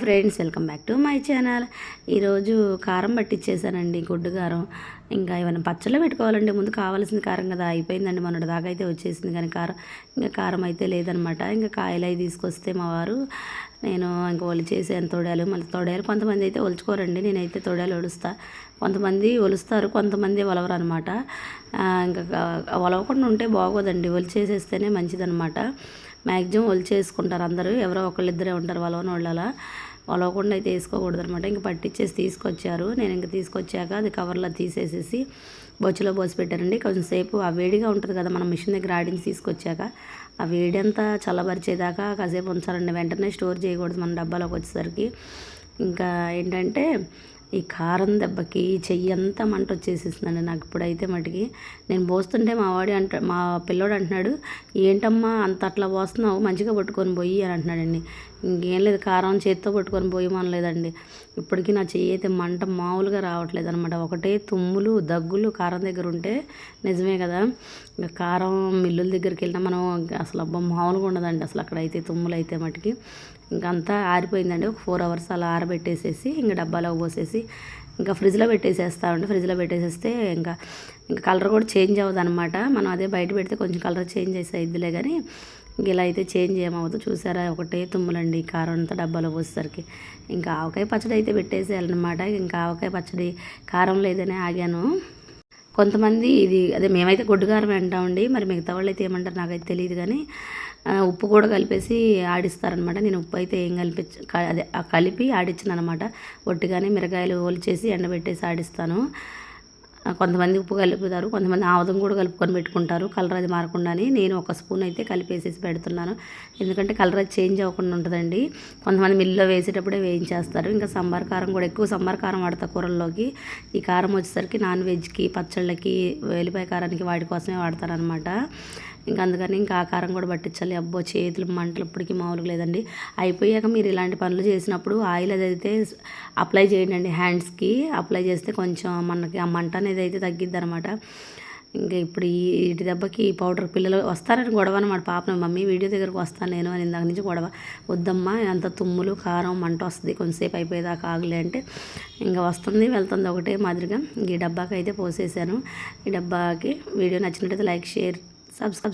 Friends, welcome back to my channel. ఈరోజు కారం పట్టించేసానండి, గుడ్డు కారం. ఇంకా ఏమైనా పచ్చళ్ళు పెట్టుకోవాలండి, ముందు కావాల్సిన కారం కదా, అయిపోయిందండి. మొన్నటి దాకా అయితే వచ్చేసింది, కానీ ఇంకా కారం అయితే లేదనమాట. ఇంకా కాయలు అవి తీసుకొస్తే మా వారు నేను ఇంకా ఒలిచేసాను తొడాలు. మళ్ళీ తొడాలు కొంతమంది అయితే ఒలుచుకోరండి, నేనైతే తొడాలు ఒలుస్తా. కొంతమంది ఒలుస్తారు, కొంతమంది ఒలవరు అనమాట. ఇంకా ఒలవకుండా ఉంటే బాగోదండి, ఒలిచేసేస్తేనే మంచిదనమాట. మ్యాక్సిమం ఒలిచేసుకుంటారు అందరూ, ఎవరో ఒకళ్ళిద్దరే ఉంటారు ఒలవని వాళ్ళలా. ఒలవకుండా అయితే వేసుకోకూడదు అనమాట. ఇంక పట్టించేసి తీసుకొచ్చారు. నేను ఇంక తీసుకొచ్చాక అది కవర్లో తీసేసేసి బొచ్చులో పోసి పెట్టారండి. కొంచెం సేపు ఆ వేడిగా ఉంటుంది కదా, మనం మిషన్ దగ్గర ఆడించి తీసుకొచ్చాక ఆ వేడి అంతా చల్లబరిచేదాకా కాసేపు ఉంచాలండి. వెంటనే స్టోర్ చేయకూడదు మన డబ్బాలోకి వచ్చేసరికి. ఇంకా ఏంటంటే ఈ కారం దెబ్బకి చెయ్యి అంతా మంట వచ్చేసేసిందండి నాకు ఇప్పుడైతే మటుకి. నేను పోస్తుంటే మా పిల్లోడు అంటున్నాడు, ఏంటమ్మా అంత అట్లా పోస్తున్నావు, మంచిగా పట్టుకొని పోయి అని అంటున్నాడండి. ఇంకేం లేదు, కారం చేతితో పట్టుకొని పోయమనలేదండి. ఇప్పటికీ నా చెయ్యి అయితే మంట మామూలుగా రావట్లేదు అనమాట. ఒకటే తుమ్ములు దగ్గులు కారం దగ్గర ఉంటే నిజమే కదా. ఇంకా కారం మిల్లుల దగ్గరికి వెళ్ళినా మనం అసలు అబ్బా మామూలుగా ఉండదండి అసలు. అక్కడైతే తుమ్ములు అయితే మటుకి ఇంకంతా ఆరిపోయిందండి. ఒక 4 hours అలా ఆరబెట్టేసేసి ఇంకా డబ్బాలోకి పోసేసి ఇంకా ఫ్రిడ్జ్లో పెట్టేసేస్తామండి. ఫ్రిడ్జ్లో పెట్టేసేస్తే ఇంకా కలర్ కూడా చేంజ్ అవ్వదు అనమాట. మనం అదే బయట పెడితే కొంచెం కలర్ చేంజ్ చేసేదిలే, కానీ ఇంక ఇలా అయితే చేంజ్ ఏమవ్వదు. చూసారా, ఒకటే తుమ్ములండి కారం అంతా డబ్బాలో పోసేసరికి. ఇంకా ఆవకాయ పచ్చడి అయితే పెట్టేసేయాలన్నమాట. ఇంకా ఆవకాయ పచ్చడి కారం లేదని ఆగాను. కొంతమంది అదే మేమైతే గొడ్డు కారం అంటామండి, మరి మిగతా వాళ్ళు అయితే ఏమంటారు నాకైతే తెలియదు, కానీ ఉప్పు కూడా కలిపేసి ఆడిస్తారనమాట. నేను ఉప్పు అయితే ఏం అదే కలిపి ఆడించాను అనమాట. ఒట్టిగానే మిరగాయలు ఒలిచేసి ఎండబెట్టేసి ఆడిస్తాను. కొంతమంది ఉప్పు కలుపుతారు, కొంతమంది ఆముదం కూడా కలుపుకొని పెట్టుకుంటారు కలర్ అది మారకుండాని. నేను ఒక స్పూన్ అయితే కలిపేసేసి పెడుతున్నాను, ఎందుకంటే కలర్ అది చేంజ్ అవ్వకుండా ఉంటుందండి. కొంతమంది మిల్లులో వేసేటప్పుడే వేయించేస్తారు. ఇంకా సాంబార్ కారం కూడా ఎక్కువ సాంబార్ కారం వాడతా కూరల్లోకి. ఈ కారం వచ్చేసరికి నాన్ వెజ్కి, పచ్చళ్ళకి, వెల్లిపాయ కారానికి వాటి కోసమే వాడతారనమాట. ఇంకా అందుకని ఇంకా ఆ కారం కూడా పట్టించాలి. అబ్బో చేతులు మంటలు ఇప్పటికీ మామూలుగా లేదండి. అయిపోయాక మీరు ఇలాంటి పనులు చేసినప్పుడు ఆయిల్ అదైతే అప్లై చేయండి, హ్యాండ్స్కి అప్లై చేస్తే కొంచెం మనకి ఆ మంట అనేది అయితే తగ్గిద్ది అనమాట. ఇంకా ఇప్పుడు వీటి దెబ్బకి పౌడర్ పిల్లలు వస్తారని గొడవ అనమాట. పాప మమ్మీ వీడియో దగ్గరకు వస్తాను నేను అని ఇందాక నుంచి గొడవ. వద్దమ్మా అంత తుమ్ములు కారం మంట వస్తుంది, కొంచెంసేపు అయిపోయేదాకా ఆగలే అంటే ఇంకా వస్తుంది వెళ్తుంది ఒకటే మాదిరిగా. ఈ డబ్బాకి అయితే పోసేసాను. ఈ డబ్బాకి వీడియో నచ్చినట్టయితే లైక్, షేర్, సబ్స్క్రైబ్.